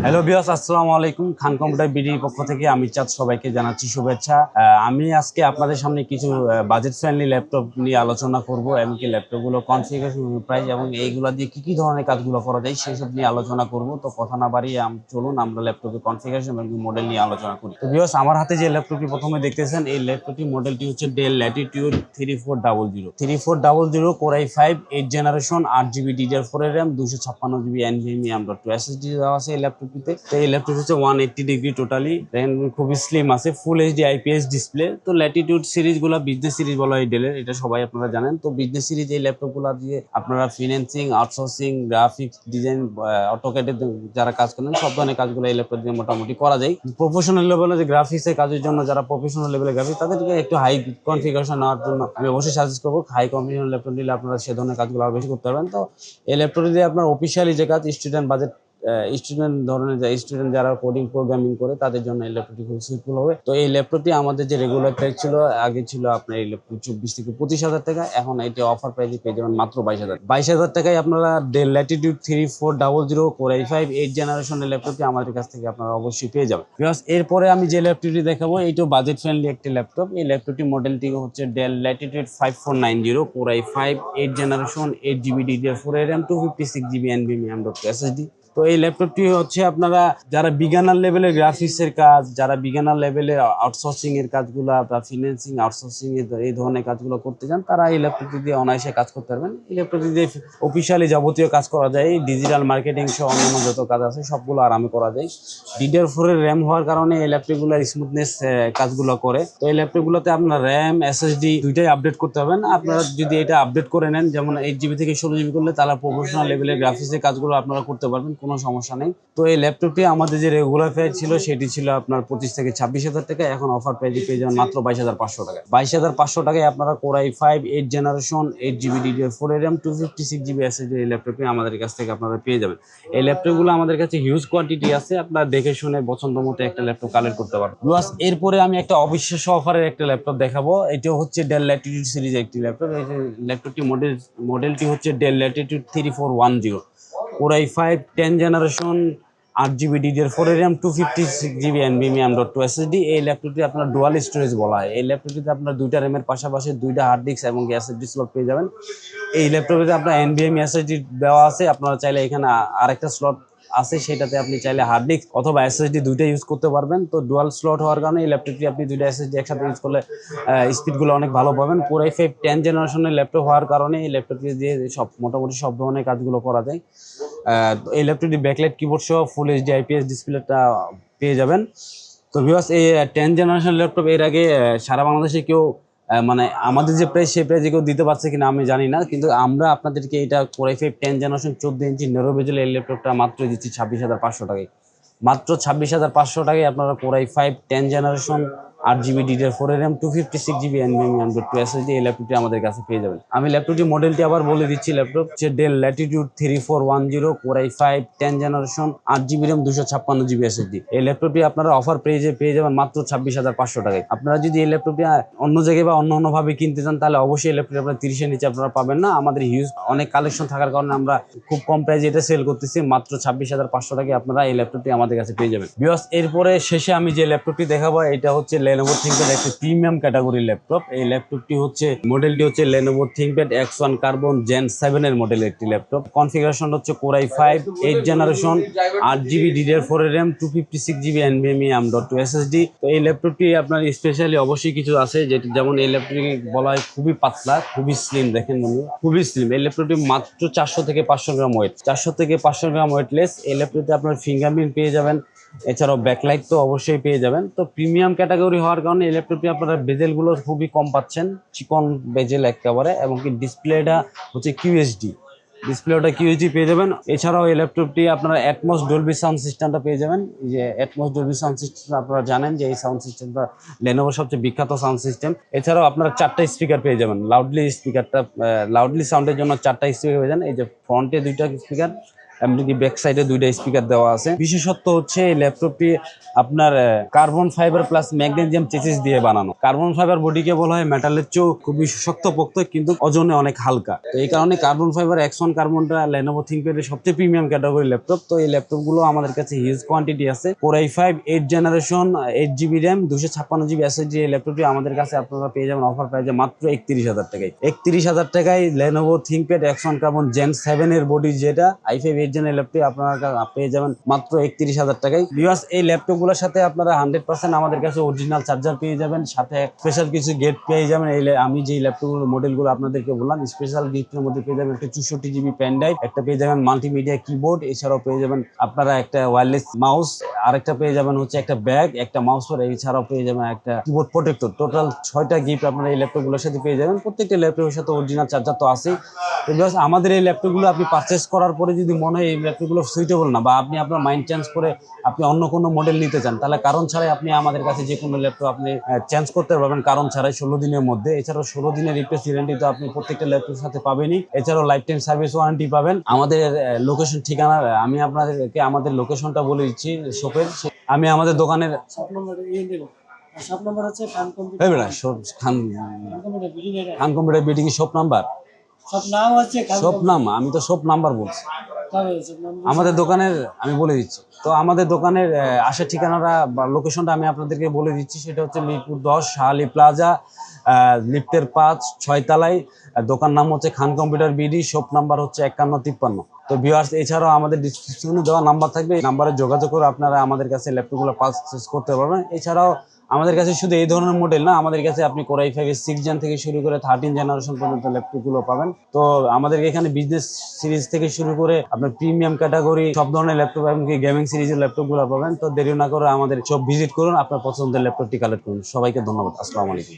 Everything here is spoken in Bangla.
হ্যালো ভিউয়ার্স, আসসালামু আলাইকুম। খান কম্পিউটার বিডির পক্ষ থেকে আমি চাঁদ সবাইকে জানাচ্ছি শুভেচ্ছা। আমি আজকে আপনাদের সামনে কিছু বাজেট ফ্রেন্ডলি ল্যাপটপ নিয়ে আলোচনা করব, এমনকি ল্যাপটপগুলো কনফিগারেশন, প্রাইস এবং এইগুলো দিয়ে কি কি ধরনের কাজগুলো করা যায় সেসব নিয়ে আলোচনা করব। তো কথা না বাড়িয়ে চলুন আমরা ল্যাপটপের কনফিগারেশন এবং মডেল নিয়ে আলোচনা করি। তো ভিউয়ার্স, আমার হাতে যে ল্যাপটপটি প্রথমে দেখতেছেন, এই ল্যাপটপটি মডেলটি হচ্ছে del Latitude 3400 core i5 8 generation 8GB DDR4 এর RAM 256GB NVMe M.2 SSD দেওয়া আছে এই ল্যাপটপটিতে। তো এই ল্যাপটপ হচ্ছে 180 ডিগ্রি টোটালি, দেন খুবই স্লিম আছে, ফুল এইচডি IPS ডিসপ্লে। তো ল্যাটিটিউড সিরিজগুলো বিজনেস সিরিজ বলা হয় ডেলের, এটা সবাই আপনারা জানেন। তো বিজনেস সিরিজ এই ল্যাপটপগুলো দিয়ে আপনারা ফিন্যান্সিং, আউটসোর্সিং, গ্রাফিক্স ডিজাইন, অটোক্যাডে যারা কাজ করেন সব ধরনের কাজগুলো এই ল্যাপটপ দিয়ে মোটামুটি করা যায়। প্রফেশনাল লেভেলে যে গ্রাফিক্সের কাজের জন্য যারা প্রফেশনাল লেভেলে গ্রাফিক্স, তাদেরকে একটু হাই কনফিগারেশন নেওয়ার জন্য আমি অবশ্যই সাজেস্ট করবো। হাই কনফিগারেশন ল্যাপটপ নিলে আপনারা সে ধরনের কাজগুলো আরো বেশি করতে পারবেন। তো এই ল্যাপটপ দিয়ে আপনার অফিসিয়ালি যে কাজ, স্টুডেন্ট বাজেট, স্টুডেন্ট ধরনের স্টুডেন্ট যারা কোডিং প্রোগ্রামিং করে তাদের জন্য এই ল্যাপটপটি খুব সুইটফুল হবে। তো এই ল্যাপটপটি আমাদের যে রেগুলার প্রাইস ছিল, আগে ছিল আপনার এই ল্যাপটপ 24 থেকে 25 হাজার টাকা, এখন এটি অফার প্রাইসে পেয়ে যাবেন মাত্র 22 হাজার টাকায়। আপনারা ডেল ল্যাটিটিউড 3400 কোর i5 8 জেনারেশনের ল্যাপটপটি আমাদের কাছ থেকে আপনারা অবশ্যই পেয়ে যাবেন। এরপরে আমি যে ল্যাপটপটি দেখাবো, এইটাও বাজেট ফ্রেন্ডলি একটি ল্যাপটপ। এই ল্যাপটপটি মডেলটি হচ্ছে del Latitude 5490 core i5 8 generation 8GB DDR4 এর RAM 256GB NVMe M.2 SSD। তো এই ল্যাপটপটি হচ্ছে আপনারা যারা বিগানার লেভেলের গ্রাফিক্সের কাজ, যারা বিগানার লেভেলের আউটসোর্সিং এর কাজগুলো বা ফিন্যান্সিং, আউটসোর্সিং এই ধরনের কাজগুলো করতে চান, তারা এই ল্যাপটপটি দিয়ে অনায়াসে কাজ করতে পারবেন। এই ল্যাপটপটি দিয়ে অফিসিয়ালি যাবতীয় কাজ করা যায়, ডিজিটাল মার্কেটিং সহ অন্যান্য যত কাজ আছে সবগুলো আরামে করা যায়। DDR4 এর র্যাম হওয়ার কারণে এই ল্যাপটপগুলো স্মুথনেস কাজগুলো করে। তো এই ল্যাপটপগুলোতে আপনার র্যাম SSD দুইটাই আপডেট করতে হবেন। আপনারা যদি এটা আপডেট করে নেন, যেমন 8GB থেকে 16GB করলে, তারা প্রফেশনাল লেভেলের গ্রাফিক্সের কাজগুলো আপনারা করতে পারবেন, কোনো সমস্যা নেই। তো এই ল্যাপটপটি আমাদের যে রেগুলার প্রাইস ছিল সেটি ছিল আপনার 25 থেকে 26 হাজার টাকা, এখন অফার প্রাইসে পেয়ে যাবেন মাত্র 22,500 টাকা। 22,500 টাকায় আপনারা core i5 8 generation 8GB DDR4 এর র্যাম 256GB SSD এই ল্যাপটপটি আমাদের কাছ থেকে আপনারা পেয়ে যাবেন। এই ল্যাপটপগুলো আমাদের কাছে হিউজ কোয়ান্টিটি আছে, আপনারা দেখে শুনে পছন্দ মতো একটা ল্যাপটপ কালেক্ট করতে পারবেন। প্লাস এরপরে আমি একটা অবিশ্বাস্য অফারের একটা ল্যাপটপ দেখাবো। এটা হচ্ছে ডেল ল্যাটিটিউড সিরিজের একটি ল্যাপটপ। এই ল্যাপটপটি মডেলটি হচ্ছে del Latitude 3410 core i5 10 generation 8GB DDR4 এর RAM 256GB NVMe M.2 SSD। এই ল্যাপটপটি আপনার ডুয়াল স্টোরেজ বলা হয়। এই ল্যাপটপটিতে আপনার দুইটা র্যামের পাশাপাশি দুইটা হার্ড ডিস্ক এবং এসএসডি স্লট পেয়ে যাবেন। এই ল্যাপটপটিতে আপনার NVMe SSD দেওয়া আছে, আপনারা চাইলে এখানে আরেকটা স্লট আছে, সেটাতে আপনি চাইলে হার্ড ডিস্ক অথবা এসএসডি দুইটা ইউজ করতে পারবেন। তো ডুয়াল স্লট হওয়ার কারণে এই ল্যাপটপটি আপনি দুইটা এসএসডি একসাথে ইউজ করলে স্পিডগুলো অনেক ভালো পাবেন। কোর i5 10 জেনারেশনের ল্যাপটপ হওয়ার কারণে এই ল্যাপটপটি দিয়ে মোটামুটি সব ধরনের কাজগুলো করা যায়। এই ল্যাপটপটি ব্যাকলাইট কিবোর্ড সহ ফুল এইচডি IPS ডিসপ্লেটা পেয়ে যাবেন। তো ভিউয়ার্স, এই 10 জেনারেশন ল্যাপটপ এর আগে সারা বাংলাদেশে কেউ মানে আমাদের যে প্রাইস সেই প্রাইসে কেউ দিতে পারছে কিনা আমি জানি না, কিন্তু আমরা আপনাদেরকে এটা কোর i5 10 জেনারেশন 14 ইঞ্চি নেরো বেজেল এই ল্যাপটপটা মাত্র দিচ্ছি 26,500 টাকায়। মাত্র 26,500 টাকায় আপনারা core i5 10 generation 8GB DDR4 এর RAM 256GB NVMe M.2 SSD এই ল্যাপটপটি আমাদের কাছে পেয়ে যাবেন। আমি ল্যাপটপটি মডেলটি আবার বলে দিচ্ছি। ল্যাপটপ হচ্ছে del Latitude 3410 core i5 10 generation 8GB RAM 256GB SSD। এই ল্যাপটপটি আপনারা অফার প্রাইসে পেয়ে যাবেন মাত্র 26,500 টাকায়। আপনারা যদি এই ল্যাপটপটি অন্য জায়গায় বা অন্য ভাবে কিনতে চান, তাহলে অবশ্যই এই ল্যাপটপটি আপনারা 30 এর নিচে আপনারা পাবেন না। আমাদের হিউজ অনেক কালেকশন থাকার কারণে আমরা খুব কম প্রাইসে এটা সেল করতেছি। মাত্র 26,500 টাকায় আপনারা এই ল্যাপটপটি আমাদের কাছে পেয়ে যাবেন। ভিউয়ার্স, এরপরে শেষে আমি যে ল্যাপটপটি দেখাবো, এটা হচ্ছে Lenovo ThinkPad একটা প্রিমিয়াম ক্যাটাগরির ল্যাপটপ। এই ল্যাপটপটি হচ্ছে মডেলটি হচ্ছে Lenovo ThinkPad X1 Carbon Gen 7 এর মডেলের একটি ল্যাপটপ। কনফিগারেশন হচ্ছে core i5 8 generation 8GB DDR4 এর RAM 256GB NVMe M.2 SSD। তো এই ল্যাপটপটি আপনার স্পেশালি অবশ্যই কিছু আছে, যেমন এই ল্যাপটপটি বলা হয় খুবই পাতলা, খুবই স্লিম। দেখেন বন্ধু, খুবই স্লিম। এই ল্যাপটপটি মাত্র 400 থেকে 500 গ্রাম ওয়েট, 400 থেকে 500 গ্রাম ওয়েটলেস। এই ল্যাপটপটি আপনার ফিঙ্গারপ্রিন্ট পেয়ে যাবেন, এছাড়াও ব্যাকলাইট তো অবশ্যই পেয়ে যাবেন। তো প্রিমিয়াম ক্যাটাগরি হওয়ার কারণে এই ল্যাপটপটি আপনারা বেজেলগুলো খুবই কম পাচ্ছেন, চিকন বেজেল একেবারে, এবং কি ডিসপ্লেটা হচ্ছে QHD, ডিসপ্লেটা QHD পেয়ে যাবেন। এছাড়াও এই ল্যাপটপটি আপনারা অ্যাটমস ডলবি সাউন্ড সিস্টেমটা পেয়ে যাবেন। এই যে অ্যাটমস ডলবি সাউন্ড সিস্টেম, আপনারা জানেন যে এই সাউন্ড সিস্টেমটা লেনোভোর সবচেয়ে বিখ্যাত সাউন্ড সিস্টেম। এছাড়াও আপনারা 4টা স্পিকার পেয়ে যাবেন, লাউডলি সাউন্ডের জন্য 4টা স্পিকার পেয়ে যান। এই যে ফ্রন্টে 2টা স্পিকার, এমনকি ব্যাক সাইডে দুইটা স্পিকার দেওয়া আছে। বিশেষত্ব হচ্ছে এই ল্যাপটপটি আপনার carbon fibre plus magnesium chassis দিয়ে বানানো। কার্বন ফাইবার বডিকে বলা হয় মেটালের চেয়েও খুবই শক্তপোক্ত, কিন্তু ওজনে অনেক হালকা। তো এই কারণে carbon fibre X1 কার্বনটা Lenovo ThinkPad এর সবচেয়ে প্রিমিয়াম ক্যাটাগরি ল্যাপটপ। তো এই ল্যাপটপ গুলো আমাদের কাছে হিউজ কোয়ান্টিটি আছে। Core i5 8 generation 8GB RAM 256GB SSD এই ল্যাপটপটি আমাদের কাছে আপনারা পেয়ে যাবেন অফার প্রাইসে মাত্র 31,000 টাকায়। 31,000 টাকায় Lenovo ThinkPad X1 carbon Gen 7 এর বডি, যেটা i5 8 জেনের ল্যাপটপ আপনারা পেয়ে যাবেন মাত্র 31,000 টাকায়। ভিউয়ার্স, এই ল্যাপটপ গুলোর সাথে আপনারা 100% আমাদের কাছে অরিজিনাল চার্জার পেয়ে যাবেন, সাথে স্পেশাল কিছু গেট পেয়ে যাবেন। আমি যে ল্যাপটপ মডেলগুলো আপনাদেরকে বললাম, স্পেশাল গিফটের মধ্যে পেয়ে যাবেন একটা 64GB পেন ড্রাইভ, একটা পেয়ে যাবেন মাল্টিমিডিয়া কিবোর্ড, এছাড়াও পেয়ে যাবেন আপনারা একটা ওয়্যারলেস মাউস, আরেকটা পেয়ে যাবেন হচ্ছে একটা ব্যাগ, একটা মাউস প্যাড, এছাড়াও পেয়ে যাবেন একটা কিবোর্ড প্রোটেক্টর। টোটাল 6টা গিফট আপনারা এই ল্যাপটপগুলোর সাথে পেয়ে যাবেন। প্রত্যেকটা ল্যাপটপের সাথে অরিজিনাল চার্জার তো আছেই। তো ভিউয়ার্স, আমাদের এই ল্যাপটপগুলো আপনি পারচেস করার পরে যদি মনে হয় এই ল্যাপটপগুলো সুইটেবল না, বা আপনি আপনার মাইন্ড চেঞ্জ করে আপনি অন্য কোনো মডেল নিতে চান, তাহলে কারণ ছাড়াই আপনি আমাদের কাছে যে কোনো ল্যাপটপ আপনি চেঞ্জ করতে পারবেন, কারণ ছাড়াই 16 দিনের মধ্যে। এছাড়াও 16 দিনের রিপ্লেস ওয়ারেন্টি তো আপনি প্রত্যেকটা ল্যাপটপের সাথে পাবেনই। এছাড়াও লাইফ টাইম সার্ভিস ওয়ারেন্টি পাবেন। আমাদের লোকেশন ঠিকানা আমি আপনাদেরকে আমাদের লোকেশনটা বলে দিচ্ছি শপের। আমি আমাদের দোকানের সব নম্বর হচ্ছে খান এই বেটা, খান খান কম্পিউটার বিল্ডিং এর শপ নাম্বার, সব নাম হচ্ছে শপ নাম, আমি তো শপ নাম্বার বলছি। আমাদের দোকানের আমি বলে দিচ্ছি। তো আমাদের দোকানের আসার ঠিকানাটা বা লোকেশনটা আমি আপনাদেরকে বলে দিচ্ছি। সেটা হচ্ছে মিরপুর 10 শাহালি প্লাজা, লিফটের 5 6 তলায়। দোকান নাম হচ্ছে খান কম্পিউটার বিডি, শপ নাম্বার হচ্ছে 5153। তো ভিউয়ার্স, এছাড়াও আমাদের ডিসক্রিপশনে দেওয়া নাম্বার থাকবে, এই নাম্বারে যোগাযোগ করে আপনারা আমাদের কাছে ল্যাপটপগুলো পারচেজ করতে পারবেন। এছাড়াও আমাদের কাছে শুধু এই ধরনের মডেল না, আমাদের কাছে আপনি Core i5 এর 6 জেন থেকে শুরু করে 13 জেনারেশন পর্যন্ত ল্যাপটপগুলো পাবেন। তো আমাদের এখানে বিজনেস সিরিজ থেকে শুরু করে আপনার প্রিমিয়াম ক্যাটাগরি সব ধরনের ল্যাপটপ, এমনকি গেমিং সিরিজের ল্যাপটপগুলো পাবেন। তো দেরি না করে আমাদের সব ভিজিট করুন, আপনার পছন্দের ল্যাপটপটি কালেক্ট করুন। সবাইকে ধন্যবাদ। আসসালামু আলাইকুম।